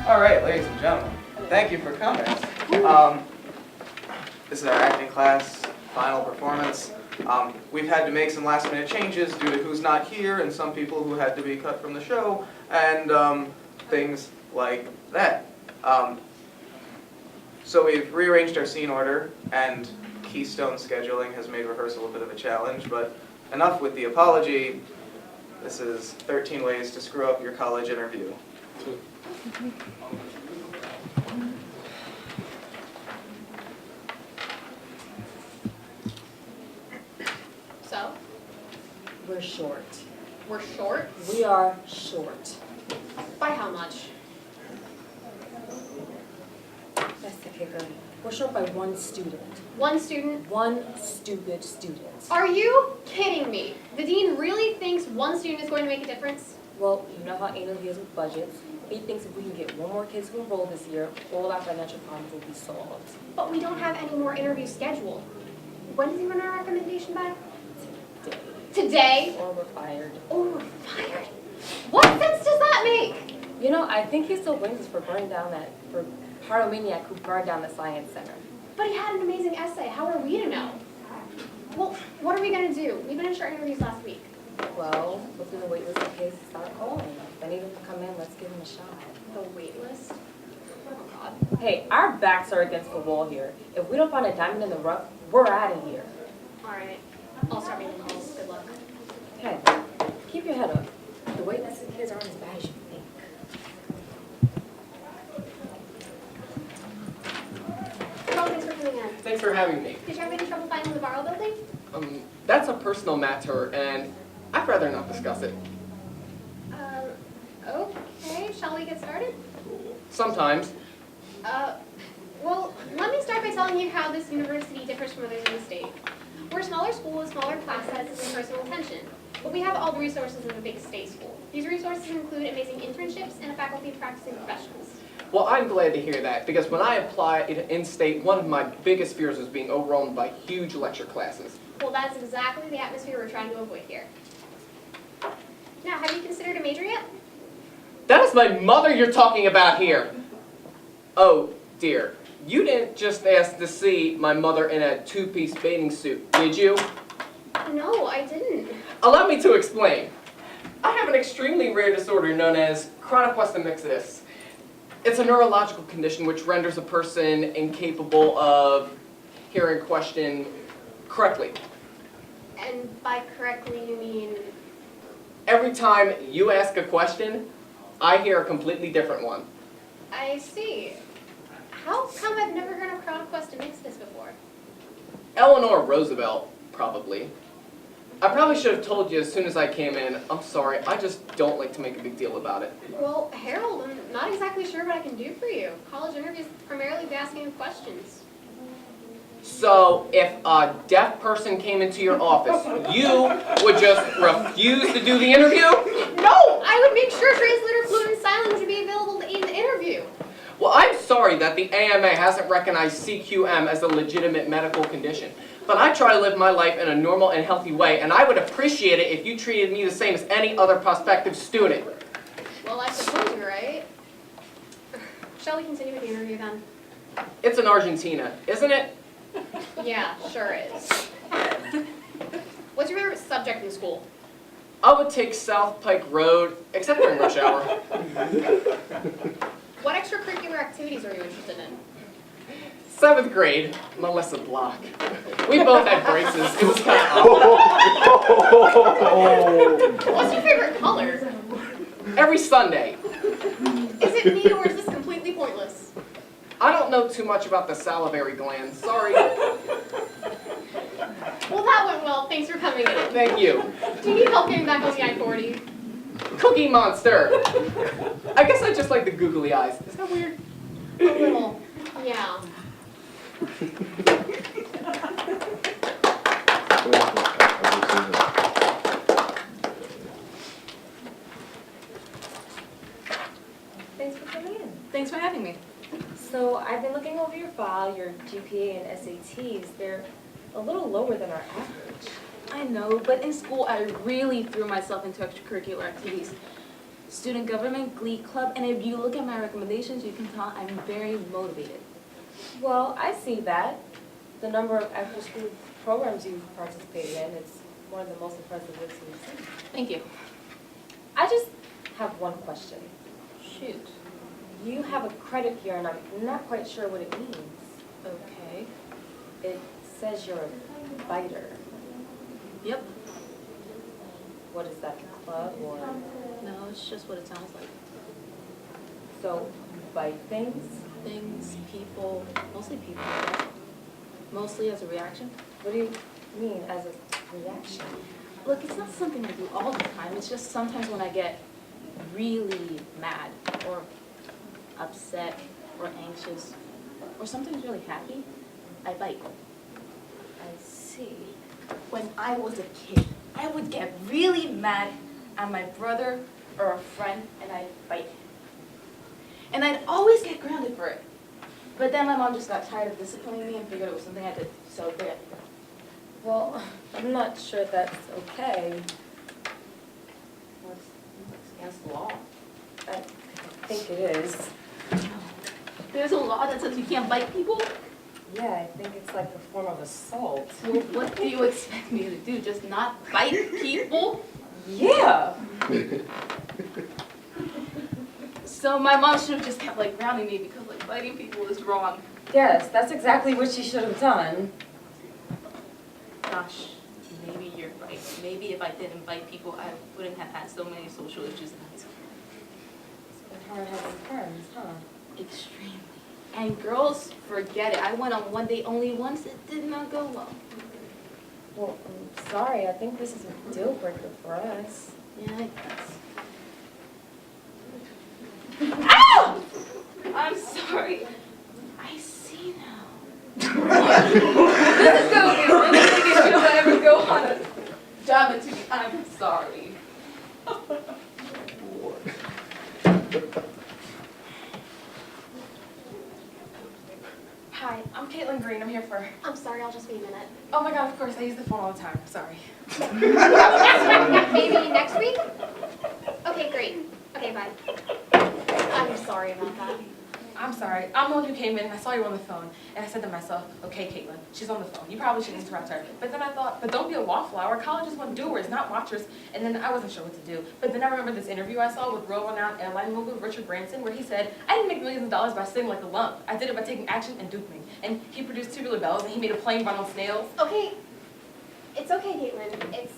All right, ladies and gentlemen, thank you for coming. This is our acting class final performance. We've had to make some last-minute changes due to who's not here and some people who had to be cut from the show and things like that. So we've rearranged our scene order, and Keystone scheduling has made rehearsal a bit of a challenge, but enough with the apology. This is 13 ways to screw up your college interview. So? We're short. We're short? We are short. By how much? That's the kicker. We're short by one student. One student? One stupid student. Are you kidding me? The dean really thinks one student is going to make a difference? Well, you know how anal deals with budgets. He thinks if we can get one more kid to enroll this year, all our financial problems will be solved. But we don't have any more interviews scheduled. When does he run our recommendation back? Today. Today? Or we're fired. Or we're fired? What sense does that make? You know, I think he still blames us for burning down for Pyromaniac who burned down the science center. But he had an amazing essay. How are we to know? Well, what are we going to do? We finished our interviews last week. Well, look through the wait list in case they start calling. If any of them come in, let's give them a shot. The wait list? Oh, God. Hey, our backs are against the wall here. If we don't find a diamond in the rough, we're out of here. All right. I'll start making calls. Good luck. Hey, keep your head up. The wait list kids aren't as bad as you think. Well, thanks for coming in. Thanks for having me. Did you have any trouble finding the Barrow building? That's a personal matter, and I'd rather not discuss it. Okay. Shall we get started? Sometimes. Well, let me start by telling you how this university differs from others in the state. We're a smaller school with smaller class sizes and personal attention, but we have all the resources of a big state school. These resources include amazing internships and a faculty of practicing professionals. Well, I'm glad to hear that, because when I applied in-state, one of my biggest fears was being overwhelmed by huge lecture classes. Well, that's exactly the atmosphere we're trying to avoid here. Now, have you considered a major yet? That is my mother you're talking about here. Oh, dear. You didn't just ask to see my mother in a two-piece bathing suit, did you? No, I didn't. Allow me to explain. I have an extremely rare disorder known as chronic Western myxedus. It's a neurological condition which renders a person incapable of hearing a question correctly. And by correctly, you mean? Every time you ask a question, I hear a completely different one. I see. How come I've never heard of chronic Western myxedus before? Eleanor Roosevelt, probably. I probably should have told you as soon as I came in. I'm sorry, I just don't like to make a big deal about it. Well, Harold, I'm not exactly sure what I can do for you. College interviews primarily be asking you questions. So, if a deaf person came into your office, you would just refuse to do the interview? No! I would make sure translator fluent silence would be available to aid the interview. Well, I'm sorry that the AMA hasn't recognized CQM as a legitimate medical condition. But I try to live my life in a normal and healthy way, and I would appreciate it if you treated me the same as any other prospective student. Well, I suppose you're right. Shall we continue with the interview then? It's in Argentina, isn't it? Yeah, sure is. What's your favorite subject in school? I would take South Pike Road, except during rush hour. What extracurricular activities are you interested in? 7th grade, Melissa Block. We both had braces. It was kind of awkward. What's your favorite color? Every Sunday. Is it me or is this completely pointless? I don't know too much about the salivary gland. Sorry. Well, that went well. Thanks for coming in. Thank you. Do you need help getting back on the I-40? Cookie Monster. I guess I just like the googly eyes. Is that weird? A little. Yeah. Thanks for coming in. Thanks for having me. So I've been looking over your file, your GPA and SATs. They're a little lower than our average. I know, but in school I really threw myself into extracurricular activities. student government, glee club, and if you look at my recommendations, you can tell I'm very motivated. Well, I see that. The number of after-school programs you've participated in, it's one of the most impressive lists we've seen. Thank you. I just have one question. Shoot. You have a credit here, and I'm not quite sure what it means. Okay. It says you're a biter. Yep. What is that, a club or? No, it's just what it sounds like. So, you bite things? Things, people, mostly people, I guess. Mostly as a reaction. What do you mean, as a reaction? Look, it's not something I do all the time. It's just sometimes when I get really mad or upset or anxious or something's really happy, I bite. I see. When I was a kid, I would get really mad at my brother or a friend and I'd bite him. And I'd always get grounded for it. But then my mom just got tired of disciplining me and figured it was something I did. So there. Well, I'm not sure that's okay. Well, it's against the law. I think it is. There's a law that says you can't bite people? Yeah, I think it's like a form of assault. Well, what do you expect me to do? Just not bite people? Yeah! So my mom should have just kept like grounding me because like biting people is wrong. Yes, that's exactly what she should have done. Gosh, maybe you're right. Maybe if I didn't bite people, I wouldn't have had so many social issues in high school. It's been hard having friends, huh? Extremely. And girls, forget it. I went on one date only once. It did not go well. Well, I'm sorry, I think this is a deal breaker for us. Yeah, I guess. Ow! I'm sorry. I see now. This is going to be the really biggest issue if I ever go on a job interview. I'm sorry. Hi, I'm Caitlin Green. I'm here for. I'm sorry, I'll just be a minute. Oh my God, of course, I use the phone all the time. Sorry. Maybe next week? Okay, great. Okay, bye. I'm sorry about that. I'm sorry. I'm the one who came in and I saw you on the phone. And I said to myself, okay, Caitlin, she's on the phone. You probably shouldn't interrupt her. But then I thought, but don't be a wallflower. Colleges want doers, not watchers. And then I wasn't sure what to do. But then I remember this interview I saw with world-renowned airline mogul Richard Branson where he said, I didn't make millions of dollars by sitting like a lump. I did it by taking action and doing. And he produced tubular bells and he made a plane run on snails. Okay, it's okay, Caitlin. It's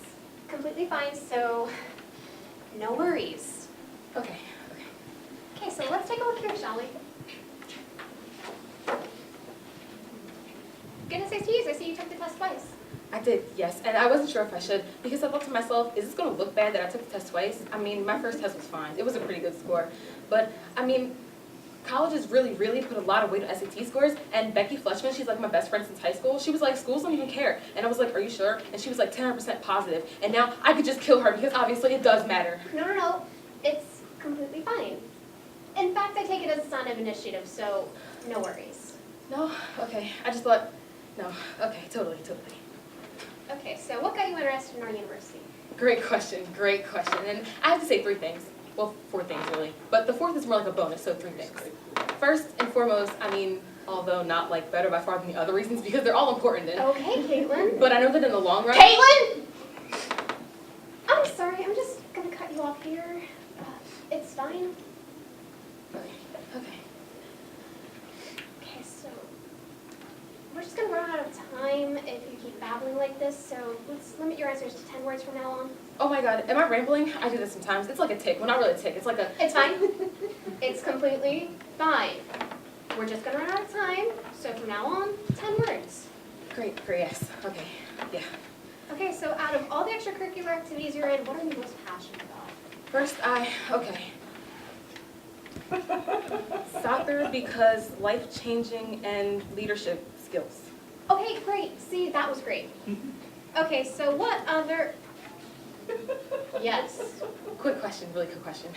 completely fine, so no worries. Okay. Okay, so let's take a look here, shall we? Goodness sakes, I see you took the test twice. I did, yes, and I wasn't sure if I should because I thought to myself, is this going to look bad that I took the test twice? I mean, my first test was fine. It was a pretty good score. But, I mean, colleges really put a lot of weight on SAT scores, and Becky Fletchman, she's like my best friend since high school, she was like, schools don't even care. And I was like, are you sure? And she was like 10% positive. And now I could just kill her because obviously it does matter. No. It's completely fine. In fact, I take it as a sign of initiative, so no worries. No? Okay. I just thought, no. Okay, totally. Okay, so what got you interested in our university? Great question. And I have to say 3 things. Well, 4 things really. But the 4th is more like a bonus, so 3 things. First and foremost, I mean, although not like better by far than the other reasons because they're all important. Okay, Caitlin. But I know that in the long run. Caitlin! I'm sorry, I'm just gonna cut you off here. It's fine. Okay. Okay, so we're just gonna run out of time if you keep babbling like this, so let's limit your answers to 10 words from now on. Oh my God, am I rambling? I do this sometimes. It's like a tick. Well, not really a tick. It's like a. It's fine. It's completely fine. We're just gonna run out of time, so from now on, 10 words. Great, yes. Okay, yeah. Okay, so out of all the extracurricular activities you're in, what are you most passionate about? First, soccer because life-changing and leadership skills. Okay, great. See, that was great. Okay, so what other... Yes. Quick question, really quick question.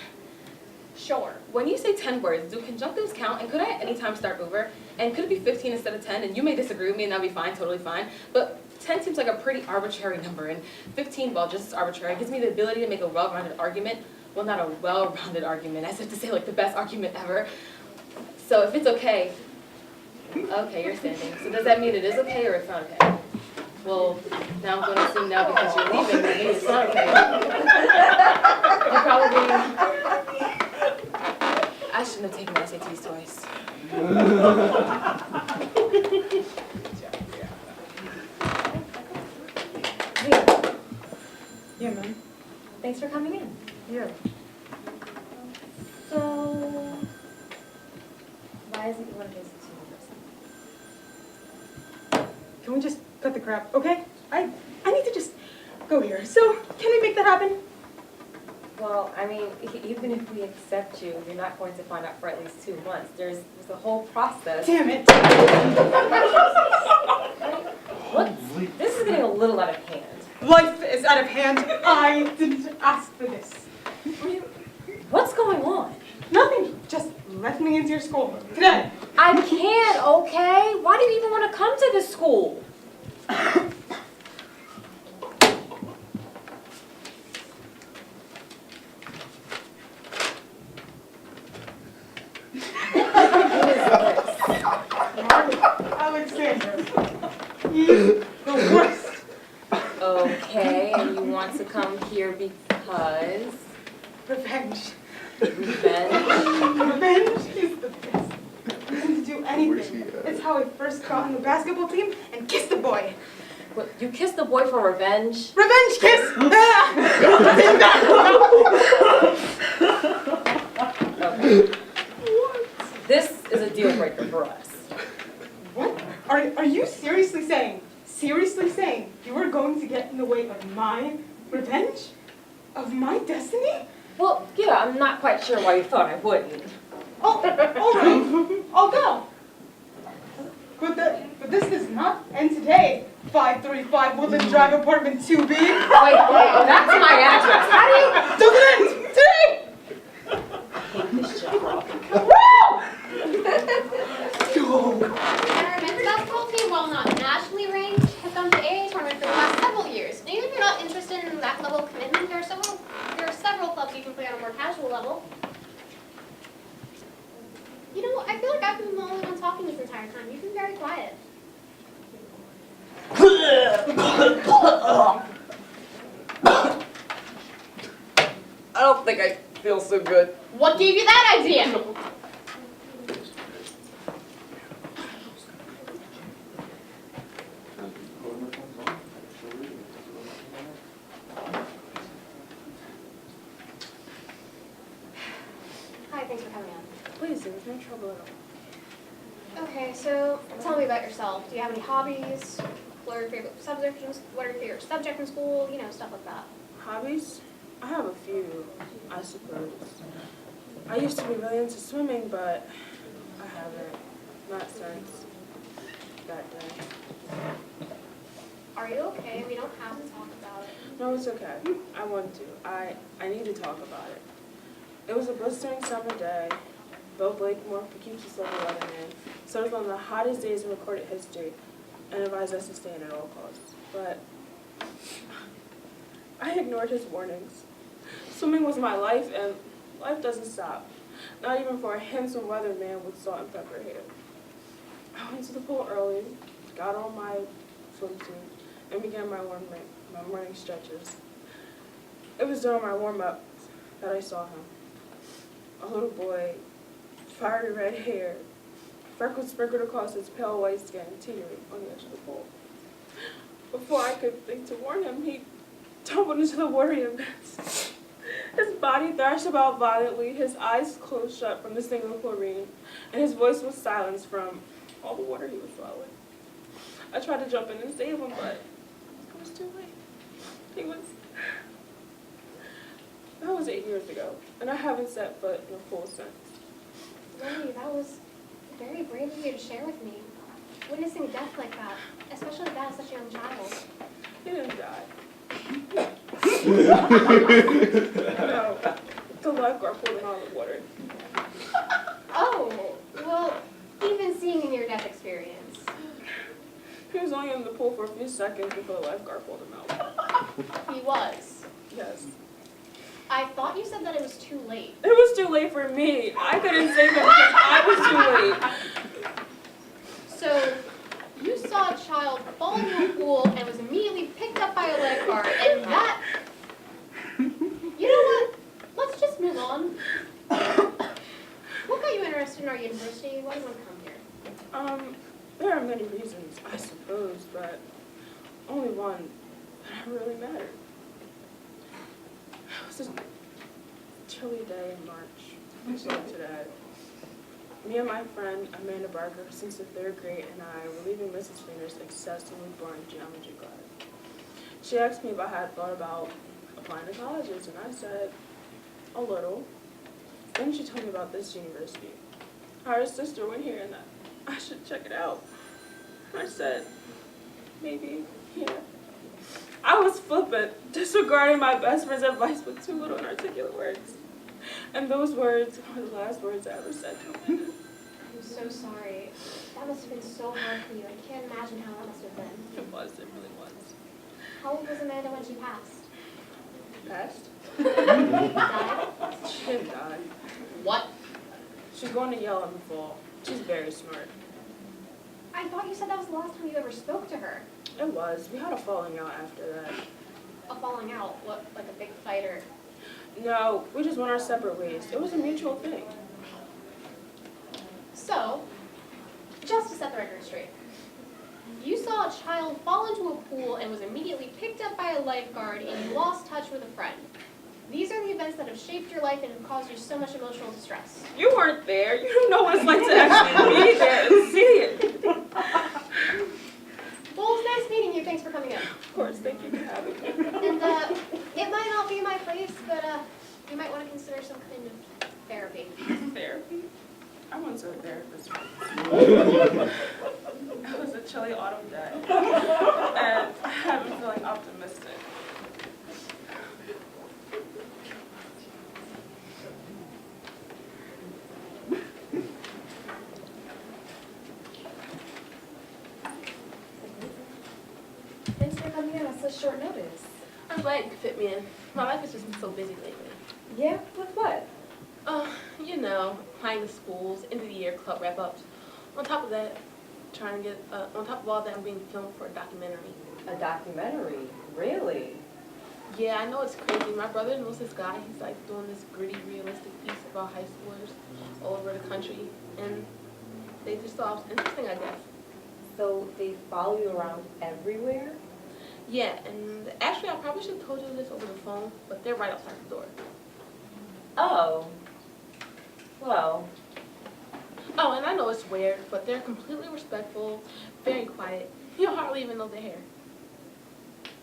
Sure. When you say 10 words, do conjunctives count? And could I at any time start over? And could it be 15 instead of 10? And you may disagree with me and that'd be fine, totally fine. But 10 seems like a pretty arbitrary number. And 15, well, just as arbitrary. It gives me the ability to make a well-rounded argument. well, not a well-rounded argument, as if to say like the best argument ever. So if it's okay, okay, you're standing. So does that mean it is okay or it's not okay? Well, now I'm going to assume now because you're leaving, that means it's not okay. You probably, I shouldn't have taken my SATs twice. Yeah, man. Thanks for coming in. Yeah. So, why is it you want to visit university? Can we just cut the crap, okay? I need to just go here. So, can we make that happen? Well, I mean, even if we accept you, you're not going to find out for at least 2 months. There's a whole process. Damn it. What? This is getting a little out of hand. Life is out of hand. I didn't ask for this. What's going on? Nothing. Just let me into your school. Today. I can't, okay? Why do you even want to come to this school? Alexander. He's the worst. Okay, and you want to come here because... Revenge. Revenge? Revenge is the best. Reason to do anything. It's how I first got on the basketball team and kissed a boy. What, you kissed the boy for revenge? Revenge kiss! Okay. This is a deal breaker for us. What? Are you seriously saying you are going to get in the way of my revenge? Of my destiny? Well, yeah, I'm not quite sure why you thought I wouldn't. Oh, all right. I'll go. But this does not end today. 535 Woodland Drive, apartment 2B. Wait, that's my address. How do you... Doesn't end today! I hate this job. And our men's basketball team, while not nationally ranked, has gone to the AA tournament for the last several years. And even if you're not interested in that level of commitment, there are several clubs you can play on a more casual level. You know, I feel like I've been the only one talking this entire time. You've been very quiet. I don't think I feel so good. What gave you that idea? Hi, thanks for coming on. Please, there's no trouble at all. Okay, so tell me about yourself. Do you have any hobbies? What are your favorite subjects? What are your favorite subjects in school? You know, stuff like that. Hobbies? I have a few, I suppose. I used to be really into swimming, but I haven't. Not since that day. Are you okay? We don't have to talk about it. No, it's okay. I want to. I need to talk about it. It was a blistering summer day. Bill Blakemore, who keeps the silver weatherman, served on the hottest days in recorded history and advised us to stay in at all costs. But I ignored his warnings. Swimming was my life, and life doesn't stop. Not even for a handsome weatherman with salt and pepper hair. I went to the pool early, got on my swimsuit, and began my morning stretches. It was during my warm-up that I saw him. A little boy, fiery red hair, freckles sprinkled across his pale white skin, teetering on the edge of the pool. Before I could think to warn him, he tumbled into the watery abyss. His body thrashed about violently, his eyes closed shut from the sting of chlorine, and his voice was silenced from all the water he was swallowing. I tried to jump in and save him, but it was too late. That was 8 years ago, and I haven't set foot in a pool since. Lily, that was very brave of you to share with me. Witnessing death like that, especially that of such a young child. He didn't die. No, the lifeguard pulled him out of the water. Oh, well, even seeing in your death experience. He was only in the pool for a few seconds before the lifeguard pulled him out. He was. Yes. I thought you said that it was too late. It was too late for me. I couldn't save him because I was too late. So, you saw a child fall into a pool and was immediately picked up by a lifeguard, and that... You know what? Let's just move on. What got you interested in our university? Why do you want to come here? There are many reasons, I suppose, but only one that really mattered. It was a chilly day in March. It's not today. Me and my friend Amanda Barker, since the 3rd grade, and I were leaving Mrs. Feener's excessively boring geometry class. She asked me if I had thought about applying to colleges, and I said, a little. Then she told me about this university. Her sister went here and I should check it out. I said, maybe, yeah. I was flippant, disregarding my best friend's advice with 2 little inarticulate words. And those words were the last words I ever said to Amanda. I'm so sorry. That must have been so hard for you. I can't imagine how that must have been. It really was. How old was Amanda when she passed? Passed? Died? She didn't die. What? She's going to Yale in the fall. She's very smart. I thought you said that was the last time you ever spoke to her. It was. We had a falling out after that. A falling out? What, like a big fight or... No, we just went our separate ways. It was a mutual thing. So, just to set the record straight, you saw a child fall into a pool and was immediately picked up by a lifeguard and you lost touch with a friend. These are the events that have shaped your life and have caused you so much emotional distress. You weren't there. You don't know what it's like to actually be there and see it. Well, it was nice meeting you. Thanks for coming in. Of course, thank you for having me. And it might not be my place, but you might want to consider some kind of therapy. Therapy? I went to a therapist once. It was a chilly autumn day, and I have been feeling optimistic. Thanks for coming in on such short notice. I'm glad you could fit me in. My life has just been so busy lately. Yeah? With what? You know, applying to schools, end of the year club wrap-ups. On top of that, trying to get, on top of all that, I'm being filmed for a documentary. A documentary? Really? Yeah, I know it's crazy. My brother knows this guy. He's like doing this gritty, realistic piece about high schoolers all over the country. And they just thought it was interesting, I guess. So they follow you around everywhere? Yeah, and actually I probably should have told you this over the phone, but they're right outside the door. Oh. Well. Oh, and I know it's weird, but they're completely respectful, very quiet. You hardly even know they're here.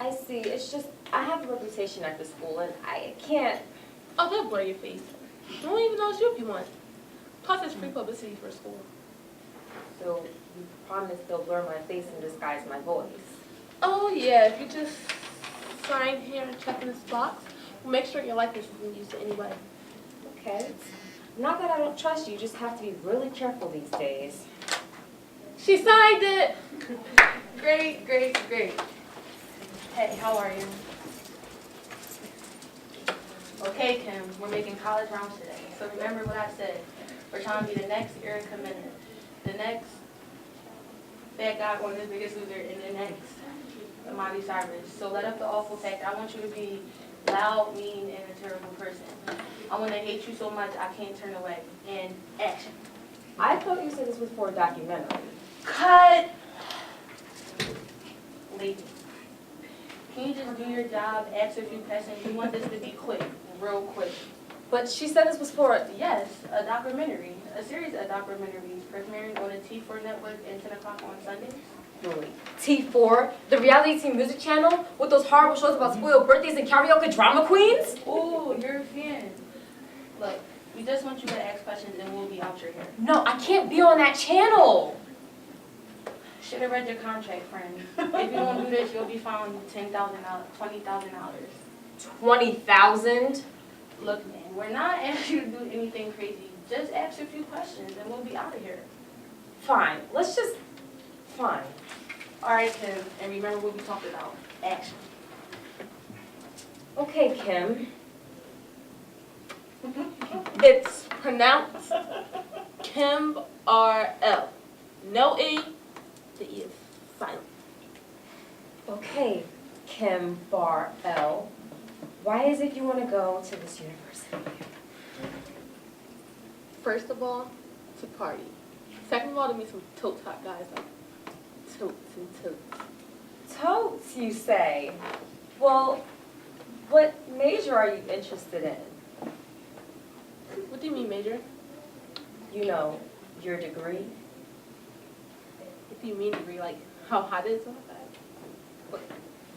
I see. It's just, I have a reputation at the school and I can't. Oh, they'll blur your face. They won't even know it's you if you want. Plus, it's free publicity for school. So you promise they'll blur my face and disguise my voice. Oh, yeah, if you just sign here and check in this box, we'll make sure your likeness isn't used anyway. Okay. Not that I don't trust you, you just have to be really careful these days. She signed it! Great, great, great. Hey, how are you? Okay, Kim, we're making college rounds today. So remember what I said. We're trying to be the next Erica Mena, the next bad guy on The Biggest Loser, and the next Amadi Cyrus. So let up the awful fact. I want you to be loud, mean, and a terrible person. I want to hate you so much I can't turn away. And action. I thought you said this was for a documentary. Cut! Lady. Can you just do your job, ask a few questions? We want this to be quick, real quick. But she said this was for a... Yes, a documentary. A series of documentaries premiering on the T4 network at 10 o'clock on Sundays. T4, the reality TV music channel with those horrible shows about spoiled birthdays and karaoke drama queens? Ooh, you're a fan. Look, we just want you to ask questions and we'll be out your hair. No, I can't be on that channel. Should have read your contract, friend. If you don't do this, you'll be fined $10,000, $20,000. 20,000? Look, man, we're not asking you to do anything crazy. Just ask a few questions and we'll be out of here. Fine, let's just... Fine. All right, Kim, and remember what we talked about. Action. Okay, Kim. It's pronounced Kim-R-L. No E, the E is silent. Okay, Kim Bar L. Why is it you want to go to this university? First of all, to party. Second of all, to meet some totes hot guys like totes and totes. Totes, you say? Well, what major are you interested in? What do you mean, major? You know, your degree. What do you mean degree? Like how hot it is outside?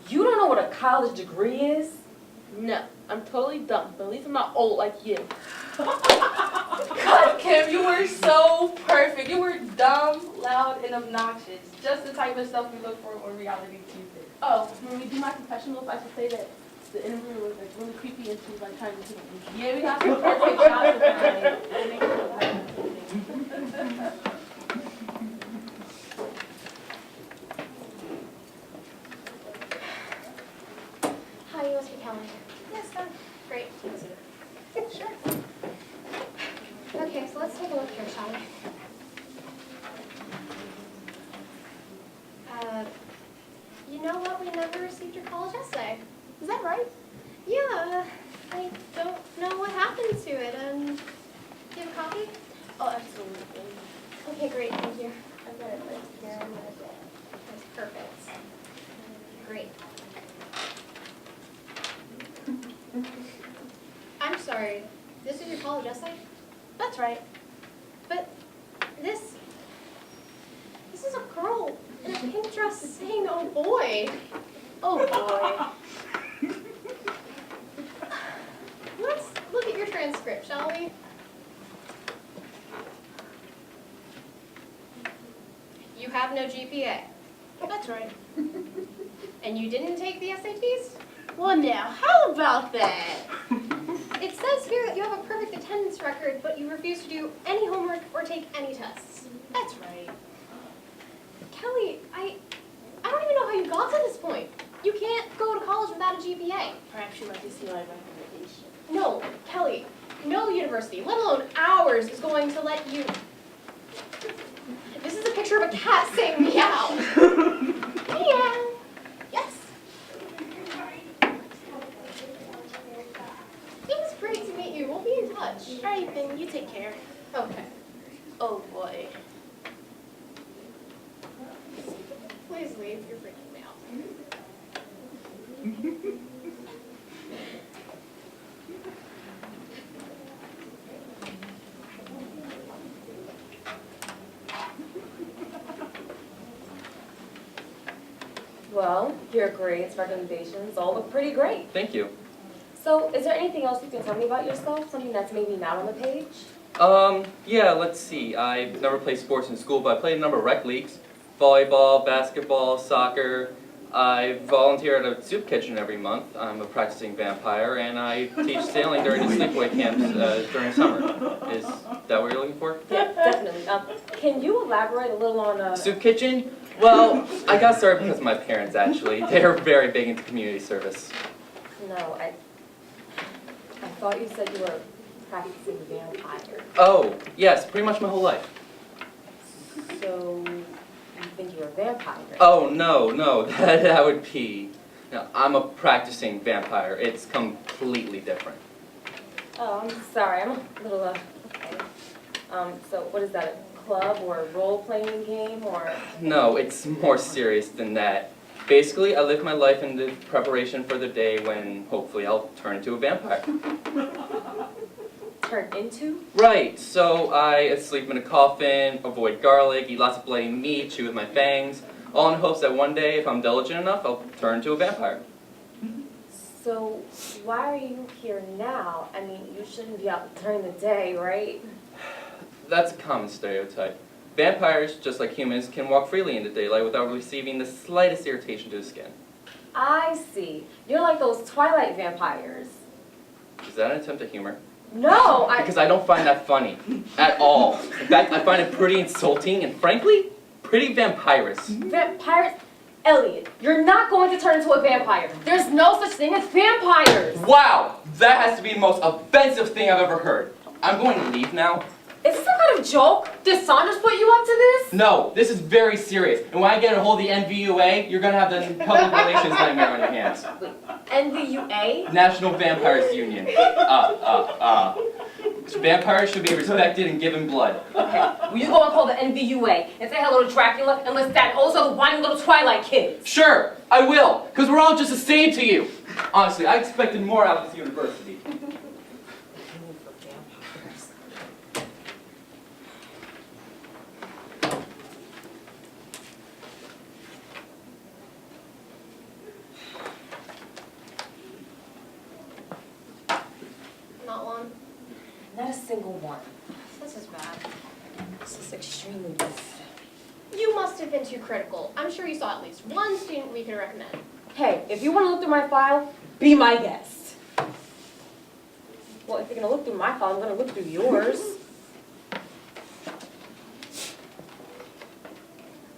You don't know what a college degree is? No, I'm totally dumb, but at least I'm not old like you. God, Kim, you were so perfect. You were dumb, loud, and obnoxious. Just the type of stuff we look for on reality TV. Oh, when we do my confessionals, I should say that the interviewer was like really creepy and she was like trying to take me. Yeah, we got some perfect shots of mine. Hi, you must be Kelly. Yes, hi. Great. Sure. Okay, so let's take a look here, shall we? You know what? We never received your college essay. Is that right? Yeah, I don't know what happened to it. Do you have a copy? Oh, absolutely. Okay, great, thank you. I've got it right here. That's perfect. Great. I'm sorry, this is your college essay? That's right. But this is a girl in a pink dress saying, oh boy. Oh boy. Let's look at your transcript, shall we? You have no GPA. That's right. And you didn't take the SATs? Well, now, how about that? It says here that you have a perfect attendance record, but you refuse to do any homework or take any tests. That's right. Kelly, I don't even know how you got to this point. You can't go to college without a GPA. Perhaps you might just see my recommendation. No, Kelly, no university, let alone ours, is going to let you... This is a picture of a cat saying meow. Meow. Yes. It was great to meet you. We'll be in touch. All right, then you take care. Okay. Oh boy. Please leave. You're freaking me out. Well, your grades, recommendations, all look pretty great. Thank you. So, is there anything else you can tell me about yourself? Something that's maybe not on the page? Yeah, let's see. I've never played sports in school, but I played a number of rec leagues. Volleyball, basketball, soccer. I volunteer at a soup kitchen every month. I'm a practicing vampire, and I teach sailing during the sleepaway camps during summer. Is that what you're looking for? Yeah, definitely. Can you elaborate a little on... Soup kitchen? Well, I got started because of my parents, actually. They're very big into community service. No, I thought you said you were practicing vampire. Oh, yes, pretty much my whole life. So, you think you're a vampire? Oh, no, that would be... No, I'm a practicing vampire. It's completely different. Oh, I'm sorry. I'm a little, okay. So what is that, a club or a role-playing game, or? No, it's more serious than that. Basically, I live my life in the preparation for the day when, hopefully, I'll turn into a vampire. Turn into? Right, so I sleep in a coffin, avoid garlic, eat lots of bloody meat, chew with my fangs, all in hopes that one day, if I'm diligent enough, I'll turn into a vampire. So, why are you here now? I mean, you shouldn't be out during the day, right? That's a common stereotype. Vampires, just like humans, can walk freely into daylight without receiving the slightest irritation to the skin. I see. You're like those Twilight vampires. Is that an attempt at humor? No, Because I don't find that funny. At all. In fact, I find it pretty insulting and, frankly, pretty vampirous. Vampires? Elliot, you're not going to turn into a vampire. There's no such thing as vampires. Wow! That has to be the most offensive thing I've ever heard. I'm going to leave now. Is this some kind of joke? Did Saunders put you up to this? No, this is very serious. And when I get a hold of the NVUA, you're going to have the public relations nightmare on your hands. NVUA? National Vampires Union. Vampires should be respected and given blood. Okay, well you go and call the NVUA and say hello to Dracula and list that also the whiny little Twilight kids. Sure, I will, because we're all just the same to you. Honestly, I expected more out of this university. Not one. Not a single one. This is bad. This is extremely bad. You must have been too critical. I'm sure you saw at least one student we could recommend. Hey, if you want to look through my file, be my guest. Well, if you're going to look through my file, I'm going to look through yours.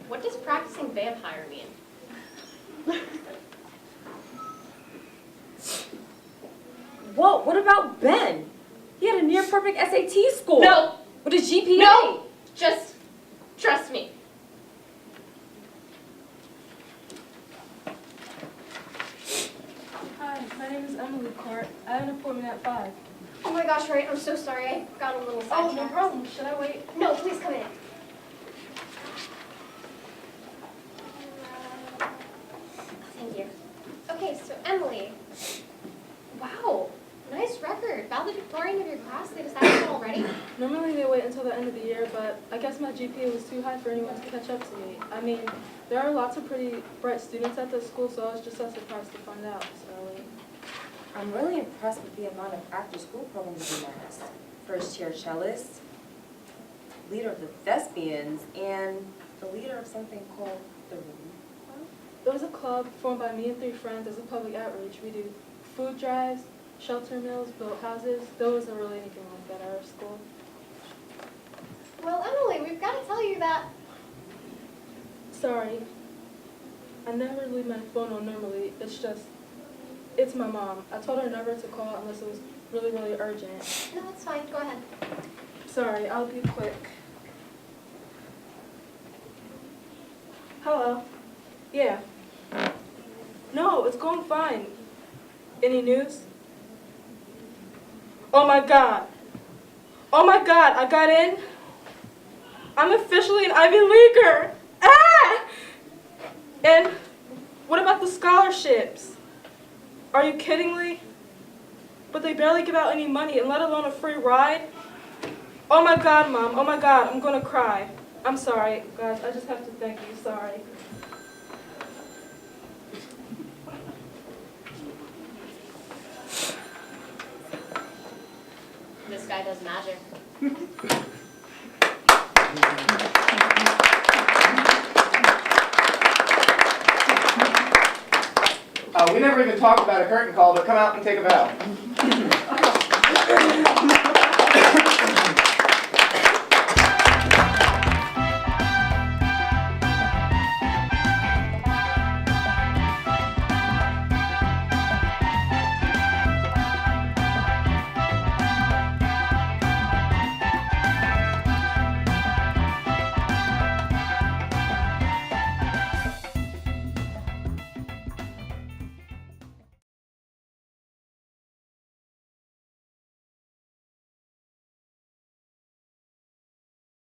What does practicing vampire mean? Whoa, what about Ben? He had a near perfect SAT score. No. With his GPA. No! Just trust me. Hi, my name is Emily Cart. I have an appointment at 5. Oh my gosh, right, I'm so sorry. I got a little Oh, no sidetracked. problem. Should I wait? No, please come in. Thank you. Okay, so Emily. Wow, nice record. Valedictorian of your class, they decided already? Normally they wait until the end of the year, but I guess my GPA was too high for anyone to catch up to me. I mean, there are lots of pretty bright students at this school, so I was just so surprised to find out this early. I'm really impressed with the amount of after-school programs in NAHS. First-year cellist, leader of the Thespians, and the leader of something called the It was a club formed by me and 3 friends as a public outreach. We do food drives, shelter meals, built houses. There wasn't really anything like that at our school. Well, Emily, we've got to tell you that. Sorry. I never leave my phone on normally. It's my mom. I told her never to call unless it was really, really urgent. No, that's fine. Go ahead. Sorry, I'll be quick. Hello. Yeah. No, it's going fine. Any news? Oh my god. Oh my god, I got in. I'm officially an Ivy Leaguer. Ah! And what about the scholarships? Are you kidding me? But they barely give out any money, and let alone a free ride. Oh my god, Mom. Oh my god, I'm gonna cry. I'm sorry, guys. I just have to thank you. Sorry. This guy does magic. We never even talked about a curtain call, but come out and take a bow.